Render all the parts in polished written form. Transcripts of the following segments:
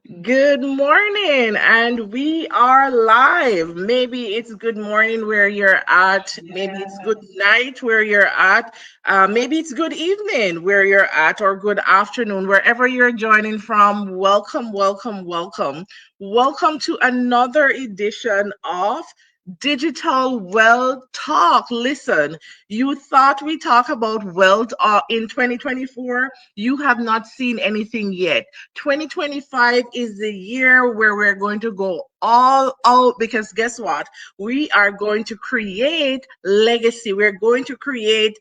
Good morning, and we are live. Maybe it's good morning where you're at. Maybe it's good night where you're at. Maybe it's good evening where you're at, or good afternoon, wherever you're joining from. Welcome, welcome, welcome. Welcome to another edition of Digital Wealth Talk. Listen, you thought we talk about wealth in 2024. You have not seen anything yet. 2025 is the year where we're going to go all out because guess what? We are going to create legacy. We're going to create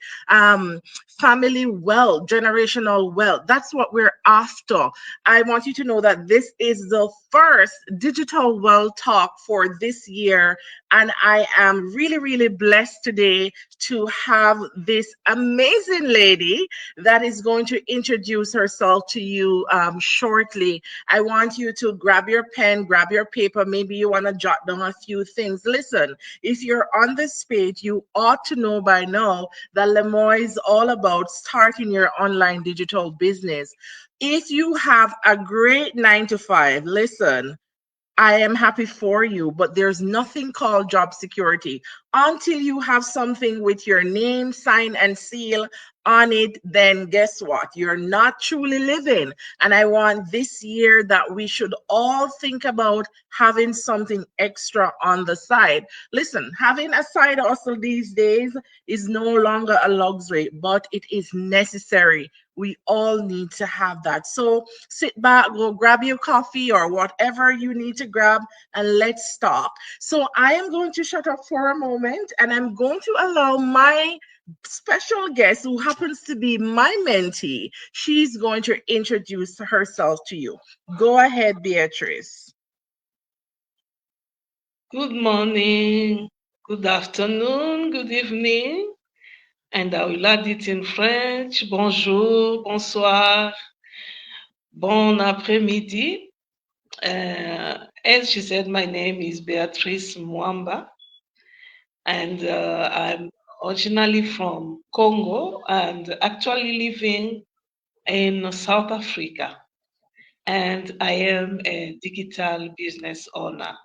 family wealth, generational wealth. That's what we're after. I want you to know that this is the first digital wealth talk for this year. And I am really, really blessed today to have this amazing lady that is going to introduce herself to you shortly. I want you to grab your pen, grab your paper. Maybe you want to jot down a few things. Listen, if you're on this page, you ought to know by now that Lemoy is all about starting your online digital business. If you have a great 9 to 5, listen, I am happy for you, but there's nothing called job security. Until you have something with your name, sign, and seal on it, then guess what? You're not truly living. And I want this year that we should all think about having something extra on the side. Listen, having a side hustle these days is no longer a luxury, but it is necessary. We all need to have that. So sit back, go grab your coffee or whatever you need to grab, and let's talk. So I am going to shut up for a moment and I'm going to allow my special guest, who happens to be my mentee, she's going to introduce herself to you. Go ahead, Beatrice. Good morning, good afternoon, good evening, and I will add it in French. Bonjour, bonsoir, bon après-midi. As she said, my name is Beatrice Mwamba, and I'm originally from Congo and actually living in South Africa. And I am a digital business owner.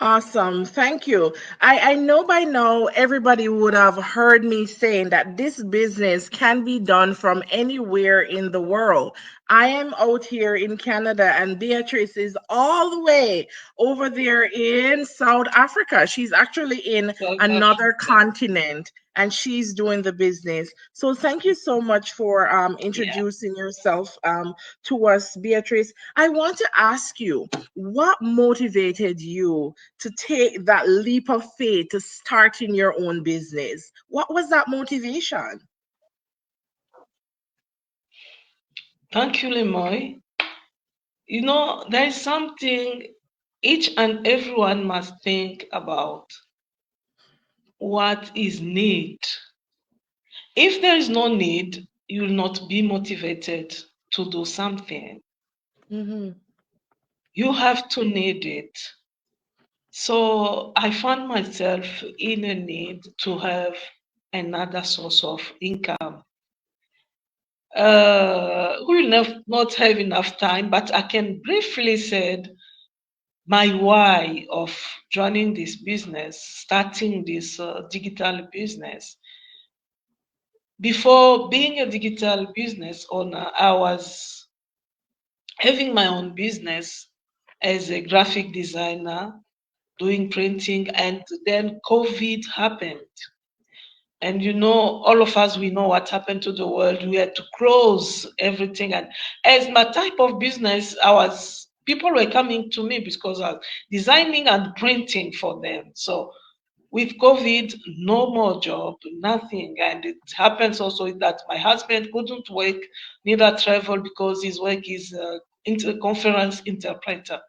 Awesome. Thank you. I know by now everybody would have heard me saying that this business can be done from anywhere in the world. I am out here in Canada and Beatrice is all the way over there in South Africa. She's actually in South another Africa. continent and she's doing the business. So thank you so much for Yeah. introducing yourself to us, Beatrice. I want to ask you, what motivated you to take that leap of faith to starting your own business? What was that motivation? Thank you, Lemoy. There is something each and everyone must think about what is need. If there is no need, you will not be motivated to do something. Mm-hmm. You have to need it. So I found myself in a need to have another source of income. We will not have enough time, but I can briefly say my why of joining this business, starting this digital business. Before being a digital business owner, I was having my own business as a graphic designer, doing printing, and then COVID happened. And all of us, we know what happened to the world. We had to close everything. And as my type of business, people were coming to me because I was designing and printing for them. So with COVID, no more job, nothing. And it happens also that my husband couldn't work, neither travel because his work is conference interpreter.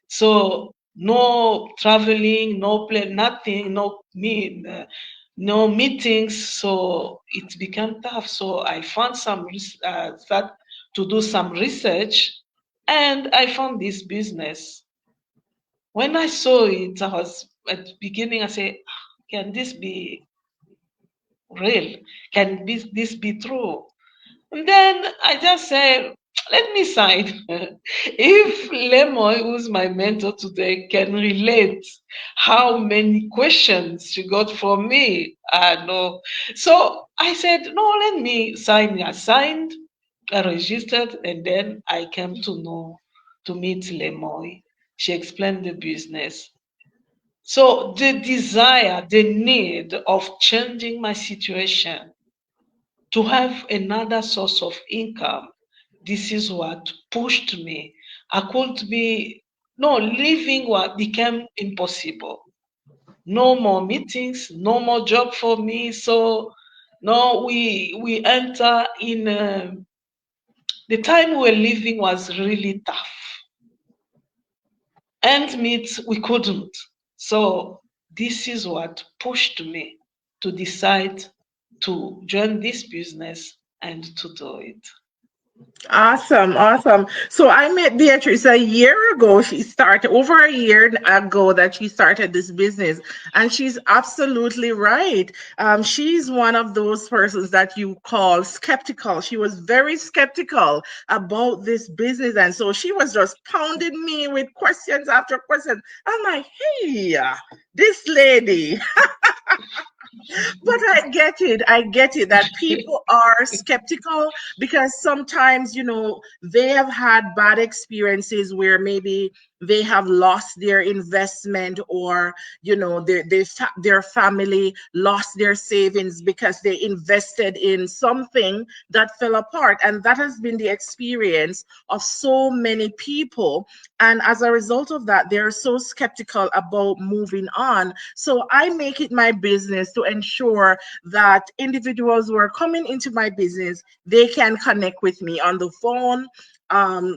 So no traveling, no play, nothing, no meetings. So it became tough. So I found start to do some research, and I found this business. When I saw it, I was at the beginning. I said, "Can this be real? Can this be true?" And then I just said, Let me sign. If Lemoy, who's my mentor today, can relate how many questions she got from me, no. So I said, no, let me sign. I signed, I registered, and then I came to know, to meet Lemoy. She explained the business. So the desire, the need of changing my situation to have another source of income, this is what pushed me. I could be, no, living what became impossible. No more meetings, no more job for me. So no, we enter in the time we were living was really tough. And meet we couldn't. So this is what pushed me to decide to join this business and to do it. Awesome, awesome. So I met Beatrice a year ago. She started over a year ago that she started this business, and she's absolutely right. She's one of those persons that you call skeptical. She was very skeptical about this business, and so she was just pounding me with questions after questions. I'm like, hey, this lady. But I get it. I get it that people are skeptical because sometimes, they have had bad experiences where maybe they have lost their investment, or, their family lost their savings because they invested in something that fell apart. And that has been the experience of so many people. And as a result of that, they're so skeptical about moving on. So I make it my business to ensure that individuals who are coming into my business, they can connect with me on the phone.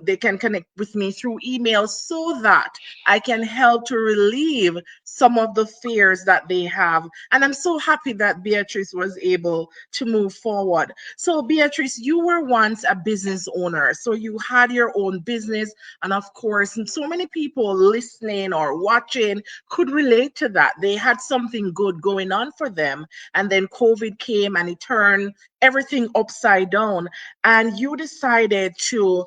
They can connect with me through email so that I can help to relieve some of the fears that they have. And I'm so happy that Beatrice was able to move forward. So, Beatrice, you were once a business owner. So you had your own business. And of course, so many people listening or watching could relate to that. They had something good going on for them. And then COVID came and it turned everything upside down. And you decided to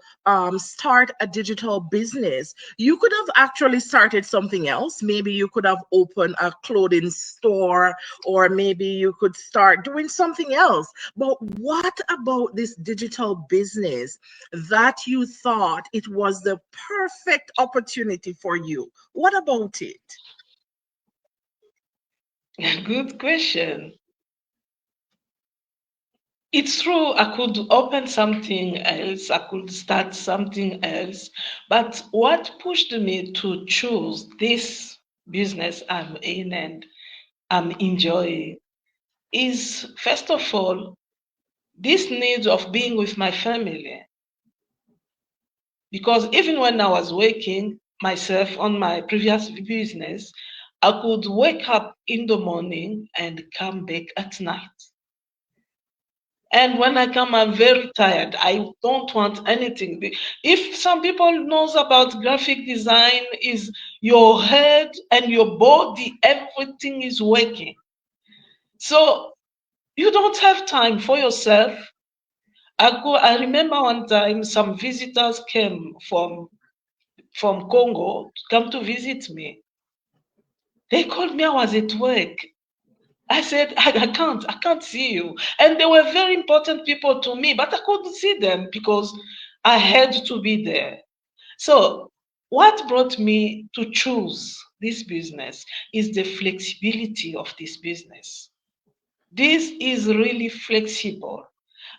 start a digital business. You could have actually started something else. Maybe you could have opened a clothing store, or maybe you could start doing something else. But what about this digital business that you thought it was the perfect opportunity for you? What about it? Good question. It's true, I could open something else, I could start something else, but what pushed me to choose this business I'm in and I'm enjoying is, first of all, this need of being with my family. Because even when I was working myself on my previous business, I could wake up in the morning and come back at night. And when I come, I'm very tired. I don't want anything. If some people knows about graphic design, is your head and your body, everything is working. So you don't have time for yourself. I remember one time some visitors came from Congo to come to visit me. They called me, I was at work. I said, I can't see you. And they were very important people to me, but I couldn't see them because I had to be there. So, what brought me to choose this business is the flexibility of this business. This is really flexible.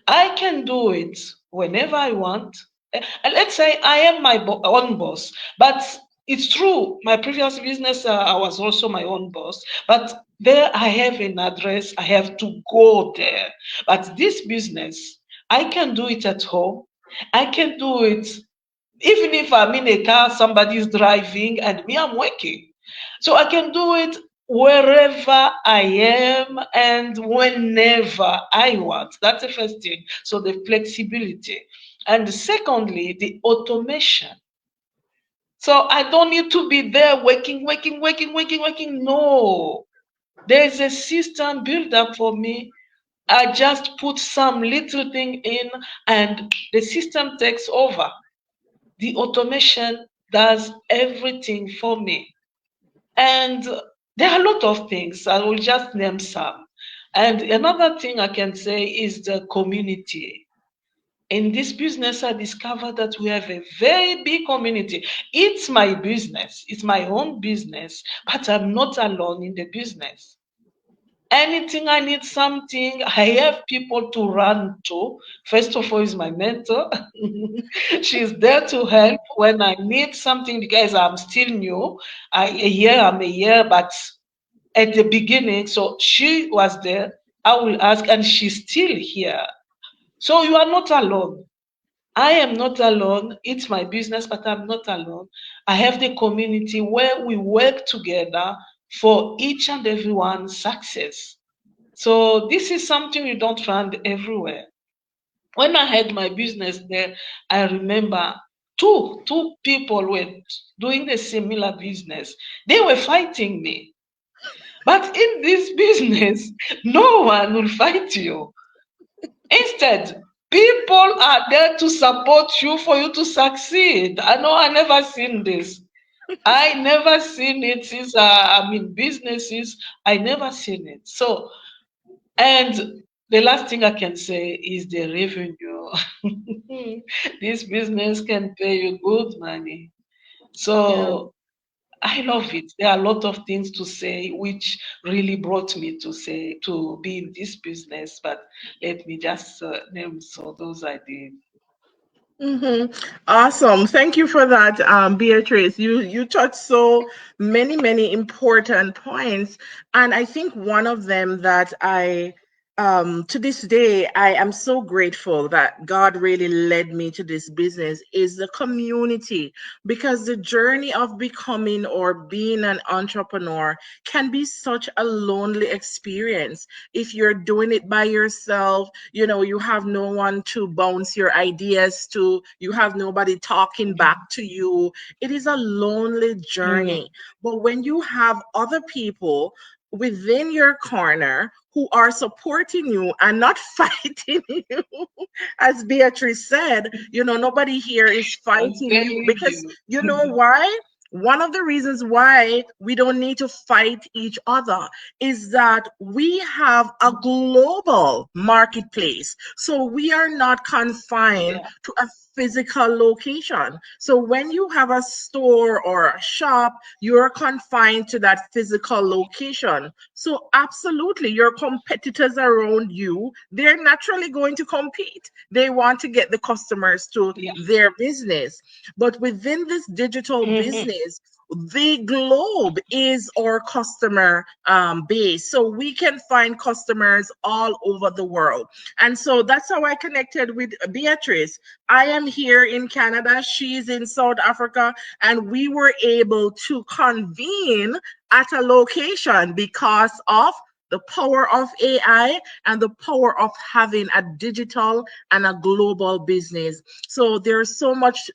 I can do it whenever I want. And let's say I am my own boss, but it's true. My previous business, I was also my own boss, but there I have an address. I have to go there. But this business, I can do it at home. I can do it even if I'm in a car, somebody's driving, and me, I'm working. So I can do it wherever I am and whenever I want. That's the first thing. So the flexibility. And secondly, the automation. So I don't need to be there working. No. There is a system built up for me I just put some little thing in and the system takes over. The automation does everything for me. And there are a lot of things. I will just name some. And another thing I can say is the community. In this business, I discovered that we have a very big community. It's my business, it's my own business, but I'm not alone in the business. Anything I need something, I have people to run to. First of all, is my mentor. She's there to help when I need something because I'm still new. I'm a year, but at the beginning, so she was there. I will ask, and she's still here. So you are not alone. I am not alone. It's my business, but I'm not alone. I have the community where we work together for each and everyone's success. So this is something you don't find everywhere. When I had my business there, I remember two people were doing the similar business. They were fighting me. But in this business, no one will fight you. Instead, people are there to support you for you to succeed. I know I never seen this. I never seen it since I'm in businesses. I never seen it. So, and the last thing I can say is the revenue. This business can pay you good money. Yeah. So I love it. There are a lot of things to say, which really brought me to say to be in this business. But let me just name so those I did. Mm-hmm. Awesome. Thank you for that, Beatrice. You touched so many important points, and I think one of them that I to this day I am so grateful that God really led me to this business is the community, because the journey of becoming or being an entrepreneur can be such a lonely experience if you're doing it by yourself. You have no one to bounce your ideas to, you have nobody talking back to you. It is a lonely Mm, journey. But when you have other people within your corner who are supporting you and not fighting you, as Beatrice said, nobody here is I'm fighting you, telling because you. you know why? One of the reasons why we don't need to fight each other is that we have a global marketplace. So we are not confined Yeah, to a physical location. So when you have a store or a shop, you're confined to that physical location. So absolutely, your competitors around you, they're naturally going to compete. They want to get the customers to yeah. their business. But within this digital Hmm. business, the globe is our customer base. So we can find customers all over the world. And so that's how I connected with Beatrice. I am here in Canada, she's in South Africa, and we were able to convene at a location because of the power of AI and the power of having a digital and a global business. So there's so much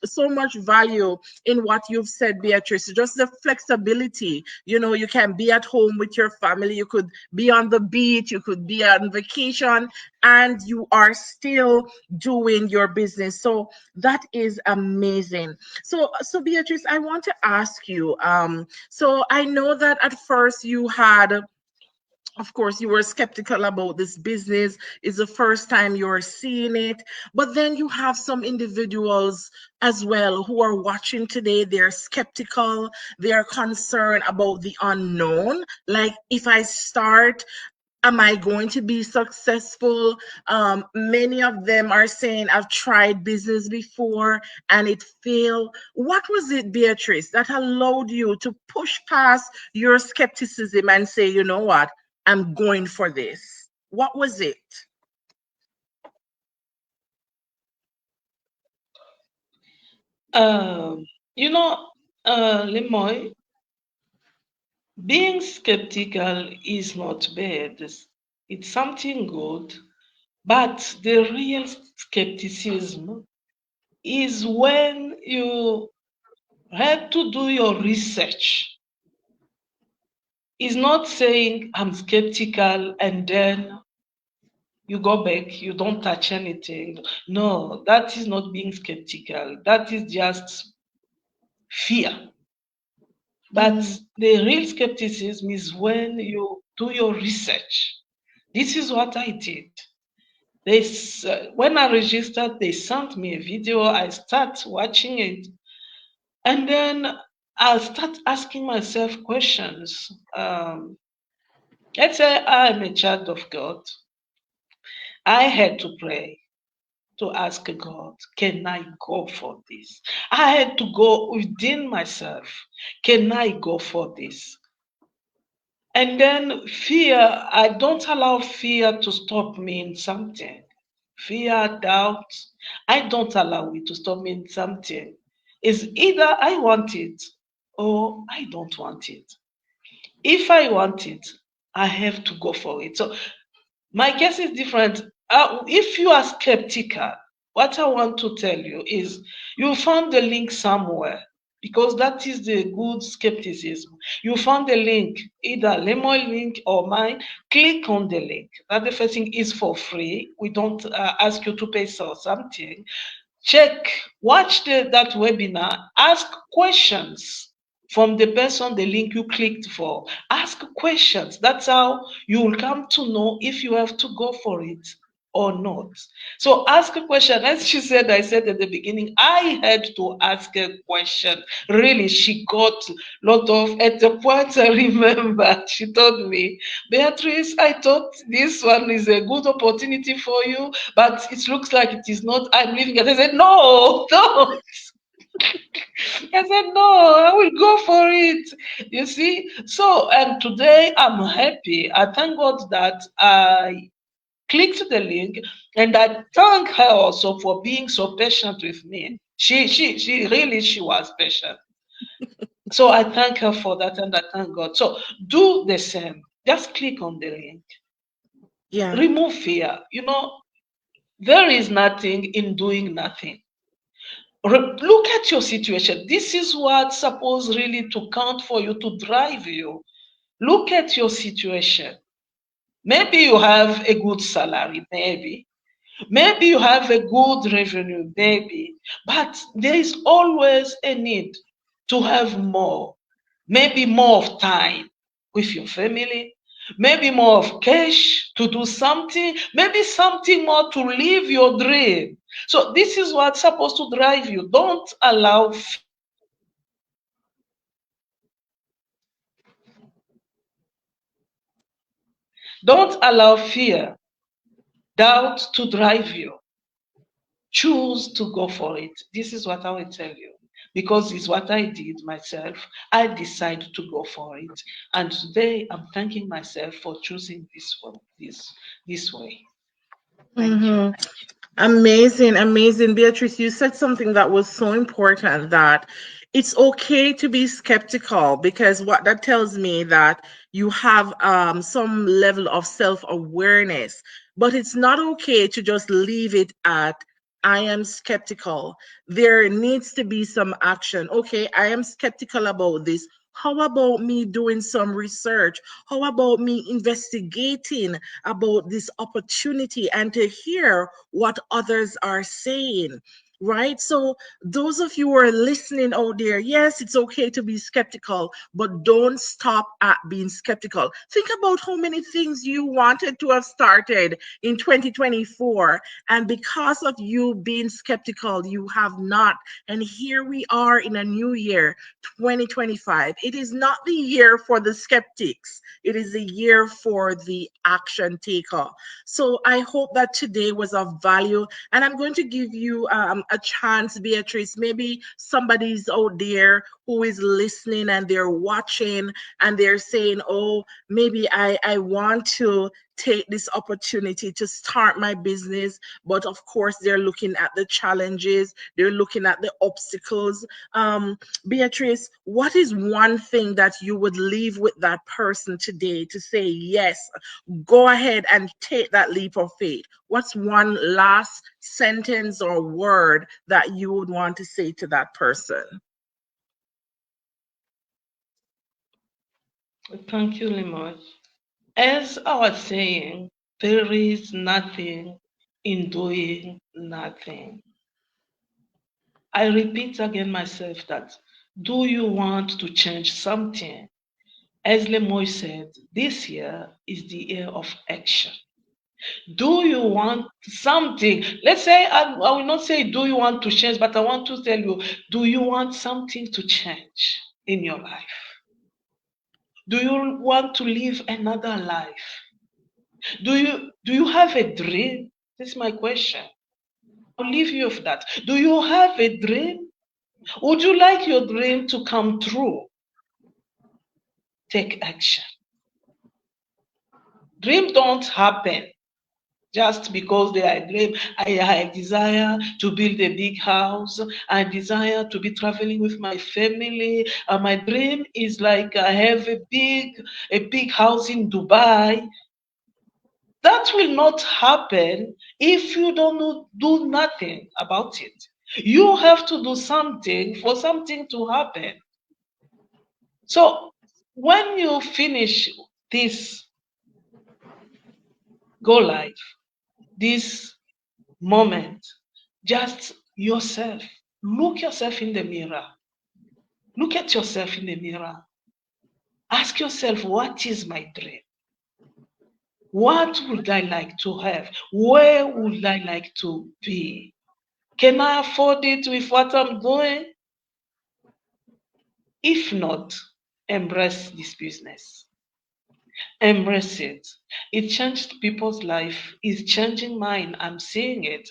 value in what you've said, Beatrice. Just the flexibility. You can be at home with your family, you could be on the beach, you could be on vacation, and you are still doing your business. So that is amazing. So Beatrice, I want to ask you. So I know that at first you had, of course, you were skeptical about this business. It's the first time you're seeing it. But then you have some individuals as well who are watching today. They're skeptical. They're concerned about the unknown. Like, if I start, am I going to be successful? Many of them are saying, I've tried business before and it failed. What was it, Beatrice, that allowed you to push past your skepticism and say, you know what, I'm going for this? What was it? Um, you know, Lemoy, being skeptical is not bad. It's something good. But the real skepticism is when you had to do your research. It's not saying I'm skeptical and then You go back, you don't touch anything. No, that is not being skeptical. That is just fear. But Mm-hmm. the real skepticism is when you do your research. This is what I did. When I registered, they sent me a video. I start watching it, and then I start asking myself questions. Let's say I'm a child of God. I had to pray to ask God, can I go for this? I had to go within myself. Can I go for this? And then fear, I don't allow fear to stop me in something. Fear, doubt, I don't allow it to stop me in something. It's either I want it or I don't want it. If I want it, I have to go for it. So my case is different. If you are skeptical, what I want to tell you is you found the link somewhere because that is the good skepticism. You found the link, either Lemon link or mine. Click on the link. That the first thing is for free. We don't ask you to pay for something. Check, watch that webinar, ask questions from the person the link you clicked for. Ask questions. That's how you will come to know if you have to go for it or not. So ask a question. As she said, I said at the beginning, I had to ask a question. Really, she got a lot of, at the point I remember, she told me, Beatrice, I thought this one is a good opportunity for you, but it looks like it is not. I'm leaving it. I said, no, don't. I said, no, I will go for it. You see? So, and today I'm happy. I thank God that I clicked the link, and I thank her also for being so patient with me. She really, she was patient. So I thank her for that, and I thank God. So do the same. Just click on the link. Yeah. Remove fear. There is nothing in doing nothing. Look at your situation. This is what's supposed really to count for you, to drive you. Look at your situation. Maybe you have a good salary, maybe. Maybe you have a good revenue, maybe. But there is always a need to have more. Maybe more of time with your family. Maybe more of cash to do something. Maybe something more to live your dream. So this is what's supposed to drive you. Don't allow fear, doubt to drive you. Choose to go for it. This is what I will tell you. Because it's what I did myself. I decided to go for it. And today I'm thanking myself for choosing this way. Thank you. Mm-hmm. Amazing, amazing. Beatrice, you said something that was so important, that it's okay to be skeptical, because what that tells me that you have some level of self-awareness, but it's not okay to just leave it at I am skeptical. There needs to be some action. Okay, I am skeptical about this. How about me doing some research? How about me investigating about this opportunity and to hear what others are saying? Right? So, those of you who are listening out there, yes, it's okay to be skeptical, but don't stop at being skeptical. Think about how many things you wanted to have started in 2024, and because of you being skeptical, you have not. And here we are in a new year, 2025. It is not the year for the skeptics, it is the year for the action taker. So I hope that today was of value. And I'm going to give you a chance, Beatrice. Maybe somebody's out there who is listening and they're watching and they're saying, oh, maybe I want to take this opportunity to start my business. But of course, they're looking at the challenges, they're looking at the obstacles. Beatrice, what is one thing that you would leave with that person today to say, yes, go ahead and take that leap of faith? What's one last sentence or word that you would want to say to that person? Thank you, Limoj. As I was saying, There is nothing in doing nothing. I repeat again myself that, do you want to change something? As Lemoy said, this year is the year of action. Do you want something? Let's say, I will not say, do you want to change, but I want to tell you, do you want something to change in your life? Do you want to live another life? Do you have a dream? This is my question. I'll leave you with that. Do you have a dream? Would you like your dream to come true? Take action. Dreams don't happen just because they are a dream. I desire to build a big house. I desire to be traveling with my family. My dream is like I have a big house in Dubai. That will not happen if you don't do nothing about it. You have to do something for something to happen. So when you finish this go live, this moment, just yourself, look yourself in the mirror. Look at yourself in the mirror. Ask yourself, what is my dream? What would I like to have? Where would I like to be? Can I afford it with what I'm doing? If not, embrace this business. Embrace it. It changed people's life. It's changing mine. I'm seeing it.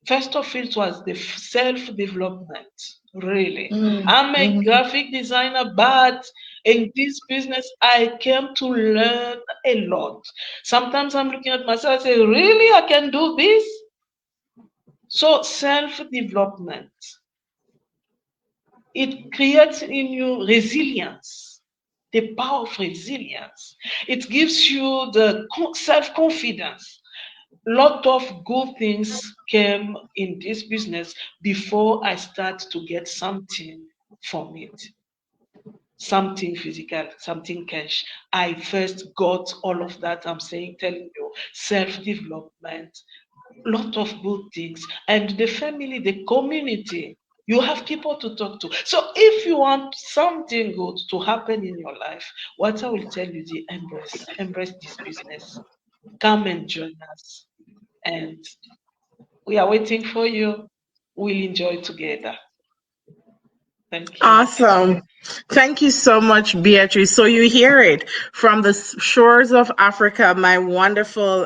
First of it was the self-development. Really. I'm a Mm-hmm. graphic designer, but in this business, I came to learn a lot. Sometimes I'm looking at myself, I say, really, I can do this? So self-development, it creates in you resilience, the power of resilience. It gives you the self-confidence. Lot of good things came in this business before I start to get something from it, something physical, something cash. I first got all of that. I'm saying, telling you, self-development, lot of good things, and the family, the community. You have people to talk to. So if you want something good to happen in your life, what I will tell you is embrace this business. Come and join us. And we are waiting for you. We'll enjoy together. Thank you. Awesome. Thank you so much, Beatrice. So you hear it from the shores of Africa. My wonderful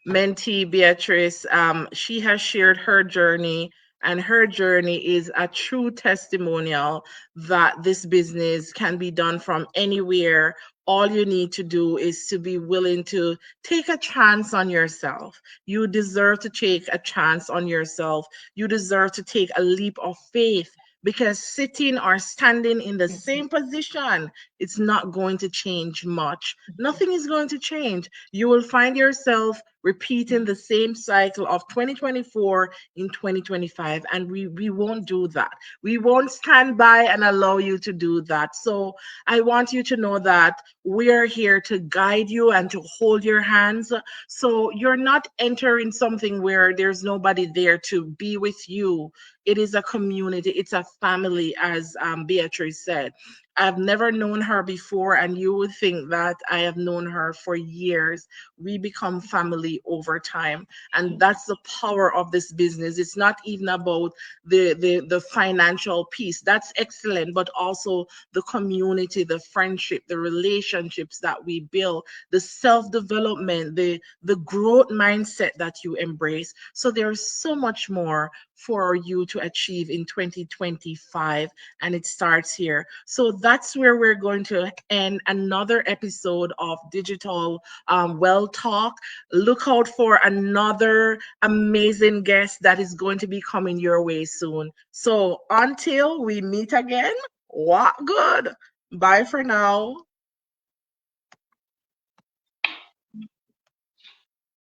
mentee, Beatrice, she has shared her journey, and her journey is a true testimonial that this business can be done from anywhere. All you need to do is to be willing to take a chance on yourself. You deserve to take a chance on yourself. You deserve to take a leap of faith, because sitting or standing in the same position, it's not going to change much. Nothing is going to change. You will find yourself repeating the same cycle of 2024 in 2025, and we won't do that. We won't stand by and allow you to do that. So I want you to know that we're here to guide you and to hold your hands, so you're not entering something where there's nobody there to be with you. It is a community, it's a family, as Beatrice said. I've never known her before, and you would think that I have known her for years. We become family over time, and that's the power of this business. It's not even about the financial piece. That's excellent, but also the community, the friendship, the relationships that we build, the self development, the growth mindset that you embrace. So there's so much more for you to achieve in 2025, and it starts here. So that's where we're going to end another episode of Digital Well Talk. Look out for another amazing guest that is going to be coming your way soon. So until we meet again, what good? Bye for now.